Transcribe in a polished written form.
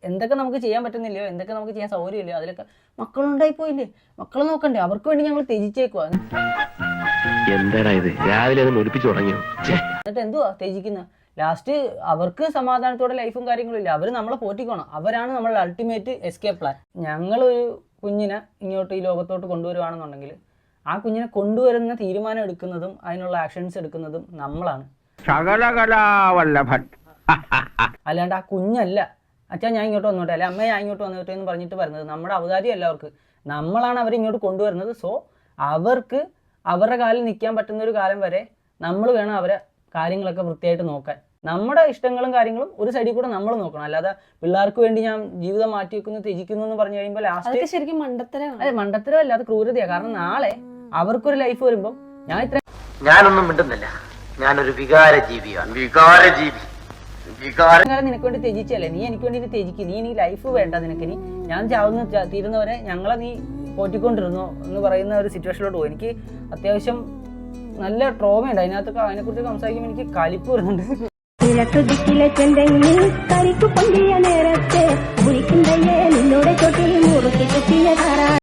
എന്തൊക്കെ നമുക്ക് ചെയ്യാൻ പറ്റുന്നില്ലയോ, എന്തൊക്കെ നമുക്ക് ചെയ്യാൻ സൗകര്യമില്ലയോ അതിലൊക്കെ മക്കളുണ്ടായി പോയില്ലേ, മക്കളെ നോക്കണ്ടേ, അവർക്ക് വേണ്ടി ഞങ്ങൾ ത്യജിച്ചേക്കുവാ. എന്താടാ ഇത് രാവിലെ എന്നിട്ട് എന്തുവാ ത്യജിക്കുന്ന? ലാസ്റ്റ് അവർക്ക് സമാധാനത്തോടെ ലൈഫും കാര്യങ്ങളും ഇല്ല. അവർ നമ്മളെ പോറ്റിക്കോണം, അവരാണ് നമ്മളുടെ അൾട്ടിമേറ്റ് എസ്കേപ്പ് പ്ലാൻ. ഞങ്ങളൊരു കുഞ്ഞിനെ ഇങ്ങോട്ട് ഈ ലോകത്തോട്ട് കൊണ്ടുവരുവാണെന്നുണ്ടെങ്കിൽ ആ കുഞ്ഞിനെ കൊണ്ടുവരുന്ന തീരുമാനം എടുക്കുന്നതും അതിനുള്ള ആക്ഷൻസ് എടുക്കുന്നതും നമ്മളാണ്. അല്ലാണ്ട് ആ കുഞ്ഞല്ല അച്ഛാ ഞാൻ ഇങ്ങോട്ട് വന്നോട്ടെ, അല്ലെ അമ്മ ഞാൻ ഇങ്ങോട്ട് വന്നോട്ടെ എന്ന് പറഞ്ഞിട്ട് വരുന്നത്. നമ്മുടെ ഔദാര്യം അല്ല അവർക്ക്, നമ്മളാണ് അവരെ ഇങ്ങോട്ട് കൊണ്ടുവരുന്നത്. സോ അവർക്ക് അവരുടെ കാലിൽ നിൽക്കാൻ പറ്റുന്ന ഒരു കാലം വരെ നമ്മൾ വേണം അവരെ കാര്യങ്ങളൊക്കെ വൃത്തിയായിട്ട് നോക്കാൻ. നമ്മുടെ ഇഷ്ടങ്ങളും കാര്യങ്ങളും ഒരു സൈഡിൽ കൂടെ നമ്മൾ നോക്കണം. അല്ലാതെ പിള്ളേർക്ക് വേണ്ടി ഞാൻ ജീവിതം മാറ്റി വെക്കുന്നു ത്യജിക്കുന്നു എന്ന് പറഞ്ഞു കഴിയുമ്പോൾ ലാസ്റ്റ് ശരിക്കും മണ്ടത്തരമല്ല, അത് ക്രൂരതയാണ്. കാരണം നാളെ അവർക്കൊരു ലൈഫ് വരുമ്പോൾ ഞാനൊന്നും മിണ്ടുന്നില്ല, ഞാനൊരു വികാര ജീവിയാണ്. നിനക്ക് വേണ്ടി ത്യജിച്ചല്ലേ, നീ എനിക്ക് വേണ്ടി ത്യജിക്ക്, നീ ഇനി ലൈഫ് വേണ്ട നിനക്ക്, ഇനി ഞാൻ ചാവുന്ന തീരുന്നവരെ ഞങ്ങളെ നീ പോറ്റിക്കൊണ്ടിരുന്നു എന്ന് പറയുന്ന ഒരു സിറ്റുവേഷനിലോട്ട് പോകും. എനിക്ക് അത്യാവശ്യം നല്ല ട്രോമയുണ്ട് അതിനകത്തൊക്കെ, അതിനെക്കുറിച്ച് സംസാരിക്കുമ്പോൾ എനിക്ക് കലിപ്പ് വരുന്നുണ്ട്. കരിക്കു പൊന്തിയ നേരത്തെ നിന്നോട് ചൊട്ടിൽ മുറുക്കി